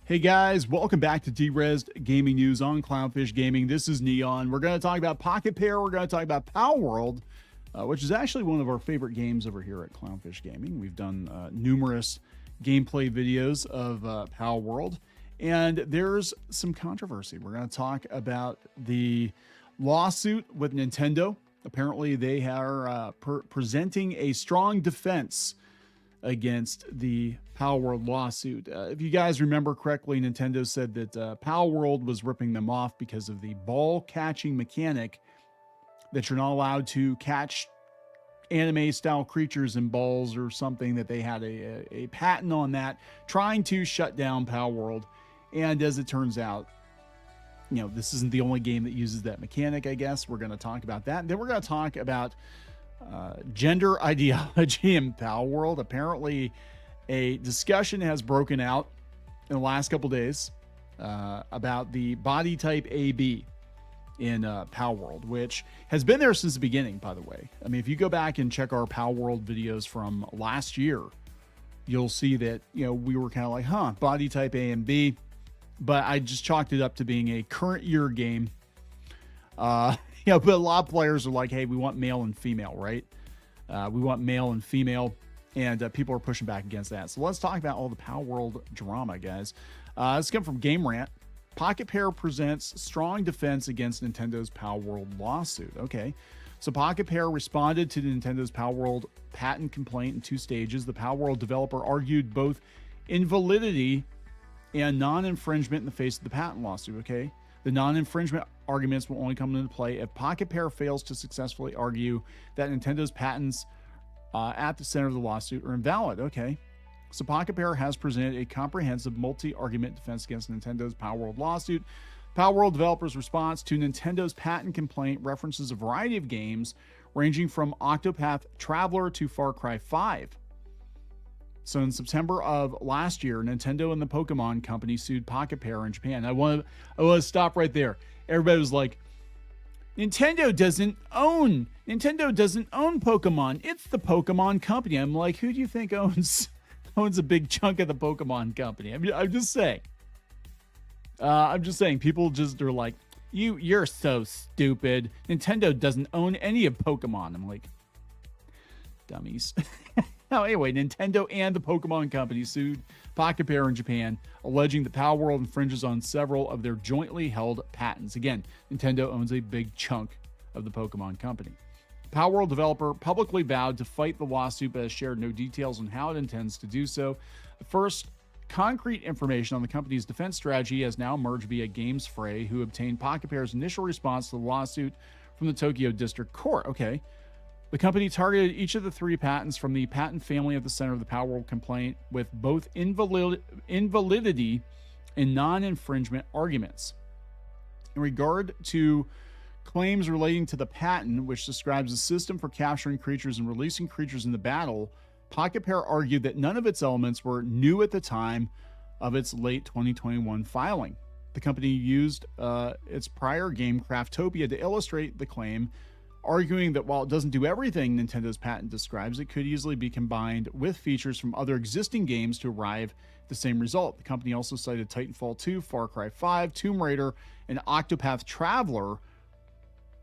Hey guys, welcome back to D-Res Gaming News on Clownfish Gaming. This is Neon. We're going to talk about Pocketpair. We're going to talk about Palworld, which is actually one of our favorite games over here at Clownfish Gaming. We've done numerous gameplay videos of Palworld, and there's some controversy. We're going to talk about the lawsuit with Nintendo. Apparently, they are presenting a strong defense against the Palworld lawsuit. If you guys remember correctly, Nintendo said that Palworld was ripping them off because of the ball catching mechanic, that you're not allowed to catch anime style creatures in balls or something, that they had a patent on that, trying to shut down Palworld. And as it turns out, you know, this isn't the only game that uses that mechanic, I guess. We're going to talk about that. And then we're going to talk about gender ideology in Palworld. Apparently, a discussion has broken out in the last couple days about the body type AB in Palworld, which has been there since the beginning, by the way. I mean, if you go back and check our Palworld videos from last year, you'll see that, you know, we were kind of like, body type A and B, but I just chalked it up to being a current year game. You know, but a lot of players are like, hey, we want male and female, right? We want male and female, and people are pushing back against that. So let's talk about all the Palworld drama, guys. This comes from Game Rant. Pocketpair presents strong defense against Nintendo's Palworld lawsuit. Okay, so Pocketpair responded to Nintendo's Palworld patent complaint in two stages. The Palworld developer argued both invalidity and non-infringement in the face of the patent lawsuit. Okay, the non-infringement arguments will only come into play if Pocketpair fails to successfully argue that Nintendo's patents at the center of the lawsuit are invalid. Okay, so Pocketpair has presented a comprehensive multi-argument defense against Nintendo's Palworld lawsuit. Palworld developers' response to Nintendo's patent complaint references a variety of games ranging from Octopath Traveler to Far Cry 5. So in September of last year, Nintendo and the Pokemon Company sued Pocketpair in Japan. I want to stop right there. Everybody was like, Nintendo doesn't own Pokemon. It's the Pokemon Company. I'm like, who do you think owns a big chunk of the Pokemon Company? I'm just saying. People just are like, you're so stupid. Nintendo doesn't own any of Pokemon. I'm like, dummies. Now, anyway, Nintendo and the Pokemon Company sued Pocketpair in Japan, alleging that Palworld infringes on several of their jointly held patents. Again, Nintendo owns a big chunk of the Pokemon Company. Palworld developer publicly vowed to fight the lawsuit, but has shared no details on how it intends to do so. The first concrete information on the company's defense strategy has now emerged via GamesFray, who obtained Pocketpair's initial response to the lawsuit from the Tokyo District Court. Okay. The company targeted each of the three patents from the patent family at the center of the Palworld complaint with both invalidity and non-infringement arguments. In regard to claims relating to the patent, which describes a system for capturing creatures and releasing creatures into battle, Pocketpair argued that none of its elements were new at the time of its late 2021 filing. The company used its prior game Craftopia to illustrate the claim, arguing that while it doesn't do everything Nintendo's patent describes, it could easily be combined with features from other existing games to arrive at the same result. The company also cited Titanfall 2, Far Cry 5, Tomb Raider, and Octopath Traveler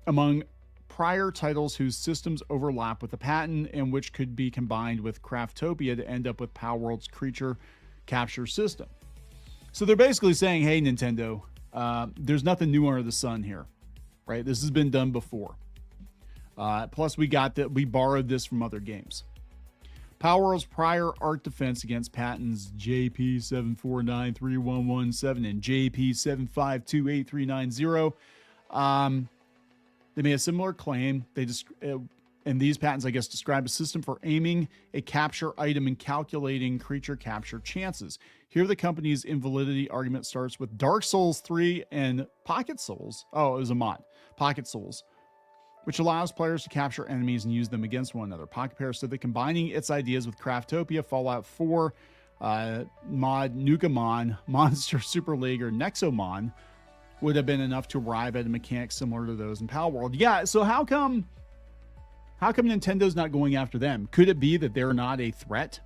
among prior titles whose systems overlap with the patent and which could be combined with Craftopia to end up with Palworld's creature capture system. So they're basically saying, hey, Nintendo, there's nothing new under the sun here, right? This has been done before. Plus, we borrowed this from other games. Palworld's prior art defense against patents JP7493117 and JP7528390. They made a similar claim. And these patents, I guess, describe a system for aiming a capture item and calculating creature capture chances. Here, the company's invalidity argument starts with Dark Souls 3 and Pocket Souls. Oh, it was a mod. Pocket Souls, which allows players to capture enemies and use them against one another. Pocketpair said that combining its ideas with Craftopia, Fallout 4, mod Nukamon, Monster Super League, or Nexomon would have been enough to arrive at a mechanic similar to those in Palworld. Yeah, so how come Nintendo's not going after them? Could it be that they're not a threat?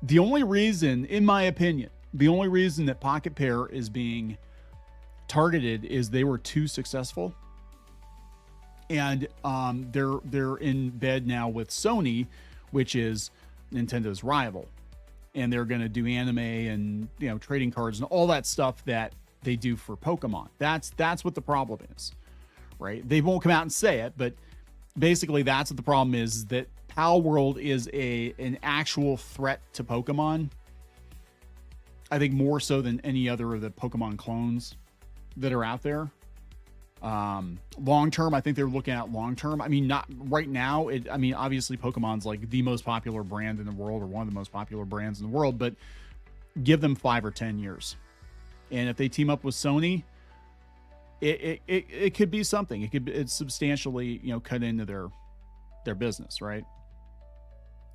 The only reason, in my opinion, The only reason that Pocketpair is being targeted is they were too successful, and they're in bed now with Sony, which is Nintendo's rival, and they're going to do anime and trading cards and all that stuff that they do for Pokemon. That's what the problem is, right? They won't come out and say it, but basically that's what the problem is, that Palworld is an actual threat to Pokemon. I think more so than any other of the Pokemon clones that are out there. Long term, I think they're looking at long term. I mean, not right now. Obviously Pokemon's like the most popular brand in the world, or one of the most popular brands in the world, but give them 5 or 10 years. And if they team up with Sony, it could be something. It's substantially, cut into their business, right?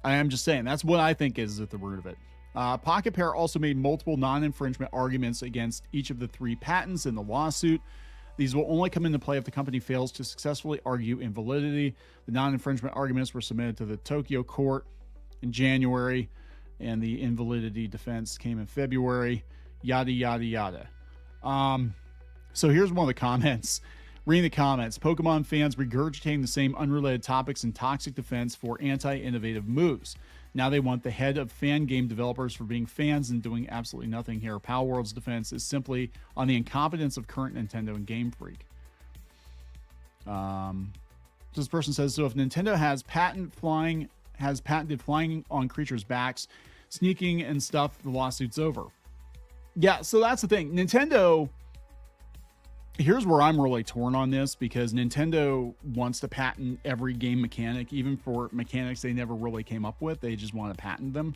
I am just saying, that's what I think is at the root of it. Pocketpair also made multiple non-infringement arguments against each of the 3 patents in the lawsuit. These will only come into play if the company fails to successfully argue invalidity. The non-infringement arguments were submitted to the Tokyo court in January, and the invalidity defense came in February. Yada, yada, yada. So here's one of the comments. Reading the comments: Pokemon fans regurgitating the same unrelated topics and toxic defense for anti-innovative moves. Now they want the head of fan game developers for being fans and doing absolutely nothing here. Palworld's defense is simply on the incompetence of current Nintendo and Game Freak. This person says, so if Nintendo has patented flying on creatures' backs, sneaking and stuff, the lawsuit's over. Yeah, so that's the thing. Nintendo, here's where I'm really torn on this, because Nintendo wants to patent every game mechanic, even for mechanics they never really came up with. They just want to patent them.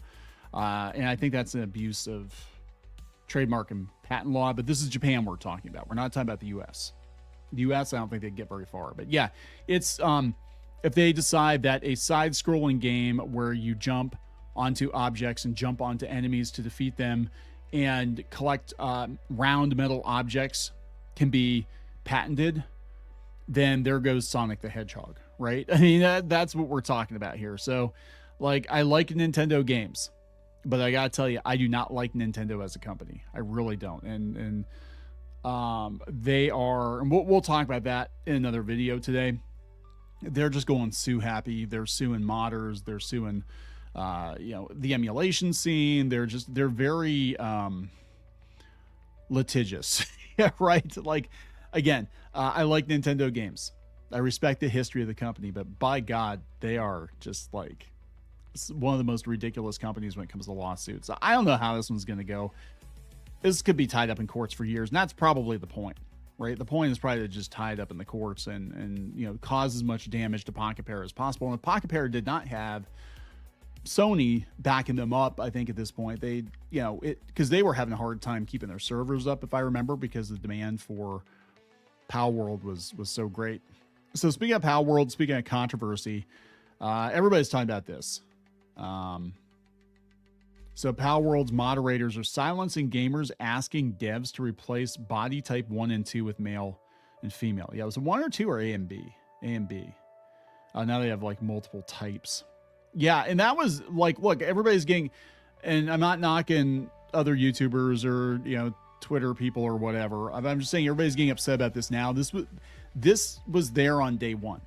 And I think that's an abuse of trademark and patent law, but this is Japan we're talking about. We're not talking about the US. The US, I don't think they'd get very far, but yeah, it's, if they decide that a side-scrolling game where you jump onto objects and jump onto enemies to defeat them and collect round metal objects can be patented, then there goes Sonic the Hedgehog, right? I mean, that's what we're talking about here. So, like, I like Nintendo games, but I gotta tell you, I do not like Nintendo as a company. I really don't. And they are, and we'll talk about that in another video today. They're just going sue happy. They're suing modders. They're suing, the emulation scene. They're very litigious. Yeah, right. Like, again, I like Nintendo games. I respect the history of the company, but by God, they are just like one of the most ridiculous companies when it comes to lawsuits. I don't know how this one's going to go. This could be tied up in courts for years, and that's probably the point, right? The point is probably to just tie it up in the courts and cause as much damage to Pocketpair as possible. And if Pocketpair did not have Sony backing them up, I think at this point they, because they were having a hard time keeping their servers up, if I remember, because the demand for Palworld was so great. So speaking of Palworld, speaking of controversy, everybody's talking about this. So Palworld's moderators are silencing gamers asking devs to replace body type 1 and 2 with male and female. Yeah, it was 1 or 2 or A and B? A and B. Now they have like multiple types. Yeah, and that was like, look, everybody's getting, and I'm not knocking other YouTubers or, Twitter people or whatever. I'm just saying everybody's getting upset about this now. This was there on day one,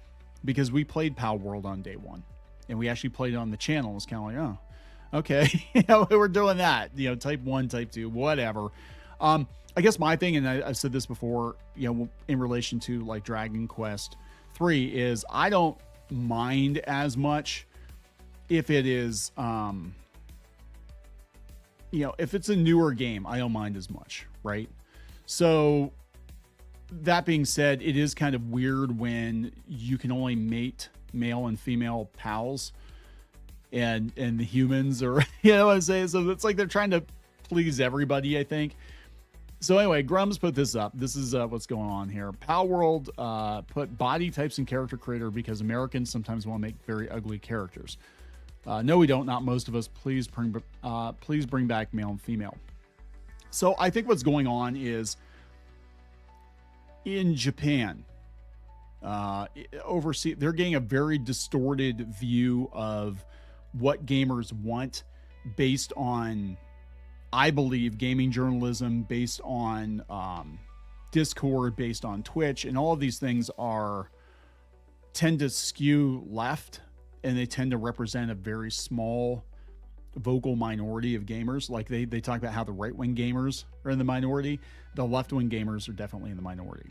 because we played Palworld on day one, and we actually played it on the channel. It's kind of like, oh, okay, we're doing that, type 1, type 2, whatever. I guess my thing, and I've said this before, in relation to like Dragon Quest 3, is I don't mind as much if it is, if it's a newer game, I don't mind as much, right? So that being said, it is kind of weird when you can only mate male and female pals and the humans, or, what I'm saying? So it's like they're trying to please everybody, I think. So anyway, Grums put this up. This is what's going on here. Palworld put body types in character creator because Americans sometimes want to make very ugly characters. No, we don't. Not most of us. Please bring back male and female. So I think what's going on is in Japan, overseas, they're getting a very distorted view of what gamers want based on I believe gaming journalism based on Discord, based on Twitch, and all of these things tend to skew left, and they tend to represent a very small vocal minority of gamers. Like they talk about how the right-wing gamers are in the minority. The left-wing gamers are definitely in the minority.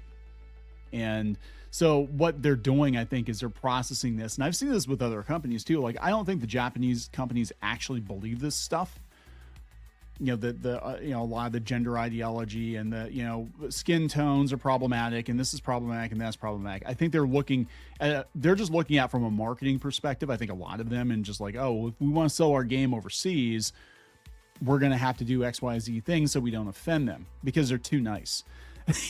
And so what they're doing, I think, is they're processing this. And I've seen this with other companies too. Like, I don't think the Japanese companies actually believe this stuff. You know, a lot of the gender ideology and the, you know, skin tones are problematic, and this is problematic and that's problematic. I think they're just looking at from a marketing perspective. I think a lot of them, and just like, oh, if we want to sell our game overseas, we're going to have to do X, Y, Z things so we don't offend them because they're too nice.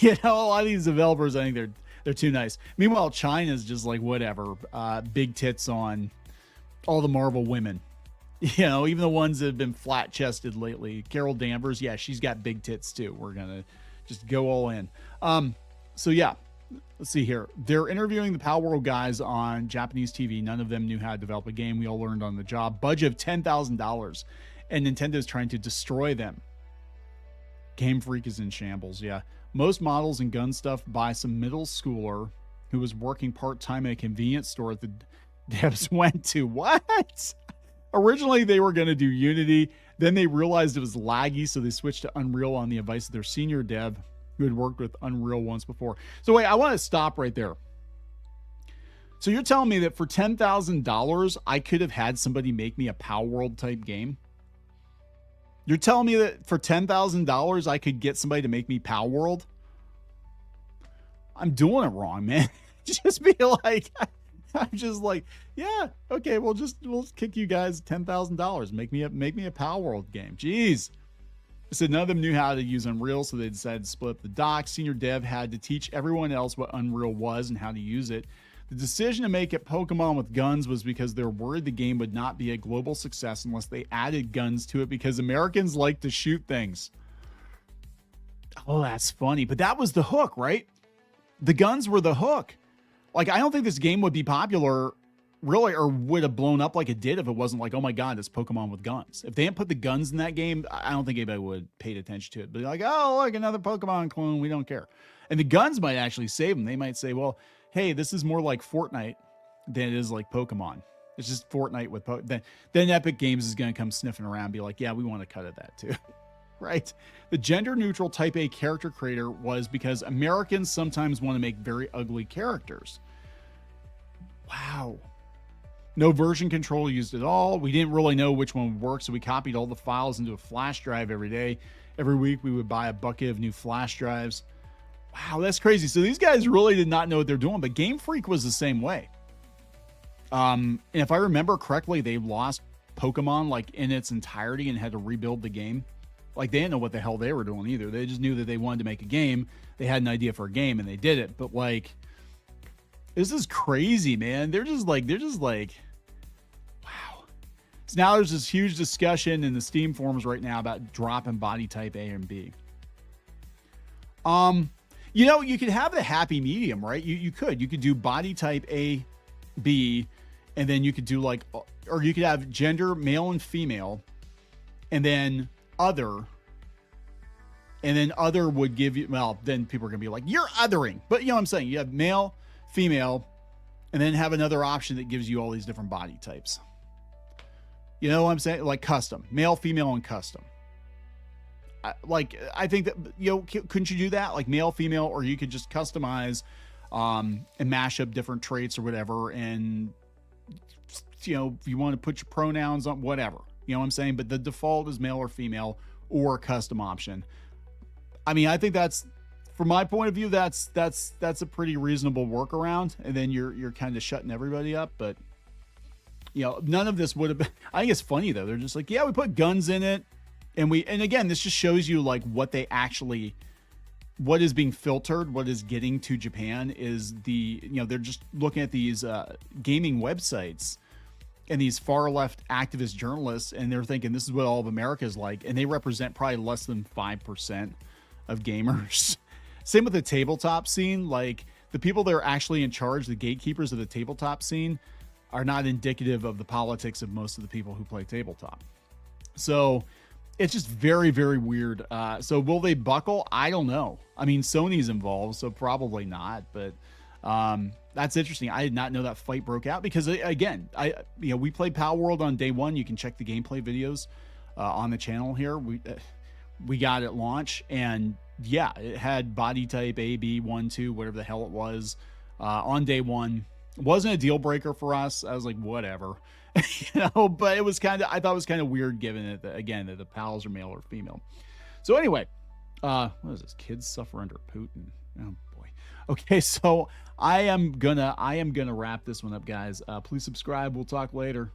You know, a lot of these developers, I think they're too nice. Meanwhile, China's just like, whatever, big tits on all the Marvel women. You know, even the ones that have been flat chested lately. Carol Danvers, yeah, she's got big tits too. We're gonna just go all in. So yeah, let's see here. They're interviewing the Palworld guys on Japanese TV. None of them knew how to develop a game. We all learned on the job. Budget of $10,000, and Nintendo's trying to destroy them. Game Freak is in shambles. Yeah, most models and gun stuff by some middle schooler who was working part-time at a convenience store that the devs went to. What? Originally, they were going to do Unity. Then they realized it was laggy, so they switched to Unreal on the advice of their senior dev who had worked with Unreal once before. So wait, I want to stop right there. So you're telling me that for $10,000, I could have had somebody make me a Palworld type game? You're telling me that for $10,000, I could get somebody to make me Palworld? I'm doing it wrong, man. Just be like... I'm just like, yeah, okay, we'll kick you guys $10,000. Make me a Palworld game. Jeez. I said none of them knew how to use Unreal, so they decided to split up the docs. Senior dev had to teach everyone else what Unreal was and how to use it. The decision to make it Pokemon with guns was because they're worried the game would not be a global success unless they added guns to it, because Americans like to shoot things. Oh, that's funny. But that was the hook, right? The guns were the hook. Like, I don't think this game would be popular, really, or would have blown up like it did if it wasn't like, oh my God, it's Pokemon with guns. If they hadn't put the guns in that game, I don't think anybody would have paid attention to it. But like, oh, look, another Pokemon clone, we don't care. And the guns might actually save them. They might say, well, hey, this is more like Fortnite than it is like Pokemon. It's just Fortnite with then Epic Games is going to come sniffing around and be like, yeah, we want to cut at that too. Right? The gender-neutral Type A character creator was because Americans sometimes want to make very ugly characters. Wow. No version control used at all. We didn't really know which one would work, so we copied all the files into a flash drive every day. Every week, we would buy a bucket of new flash drives. Wow, that's crazy. So these guys really did not know what they're doing, but Game Freak was the same way. And if I remember correctly, they lost Pokemon like in its entirety and had to rebuild the game. Like, they didn't know what the hell they were doing either. They just knew that they wanted to make a game. They had an idea for a game and they did it. But like, this is crazy, man. They're just like, wow. So now there's this huge discussion in the Steam forums right now about dropping body type A and B. You know, you could have a happy medium, right? You could do body type A, B, and then you could do like, or you could have gender, male and female, and then other, and then other would give you, well, then people are gonna be like, you're othering. But you know what I'm saying? You have male, female, and then have another option that gives you all these different body types. You know what I'm saying? Like custom, male, female, and custom. I think that, you know, couldn't you do that? Like male, female, or you could just customize and mash up different traits or whatever. And, you know, if you want to put your pronouns on whatever, you know what I'm saying? But the default is male or female or a custom option. I mean, I think that's, from my point of view, that's a pretty reasonable workaround. And then you're kind of shutting everybody up. But, you know, none of this would have been, I think it's funny though. They're just like, yeah, we put guns in it. And again, this just shows you like what is being filtered, what is getting to Japan is they're just looking at these gaming websites and these far left activist journalists, and they're thinking this is what all of America is like, and they represent probably less than 5% of gamers. Same with the tabletop scene. Like, the people that are actually in charge, the gatekeepers of the tabletop scene, are not indicative of the politics of most of the people who play tabletop. So it's just very, very weird. So will they buckle? I don't know. I mean, Sony's involved, so probably not. But that's interesting. I did not know that fight broke out because, again, we played Palworld on day one. You can check the gameplay videos on the channel here. We got it launch, and yeah, it had body type A, B, 1, 2, whatever the hell it was on day one. It wasn't a deal breaker for us. I was like, whatever. But it was I thought it was kind of weird given that, again, that the pals are male or female. So anyway, what is this? Kids suffer under Putin. Oh boy. Okay, so I am gonna wrap this one up, guys. Please subscribe. We'll talk later.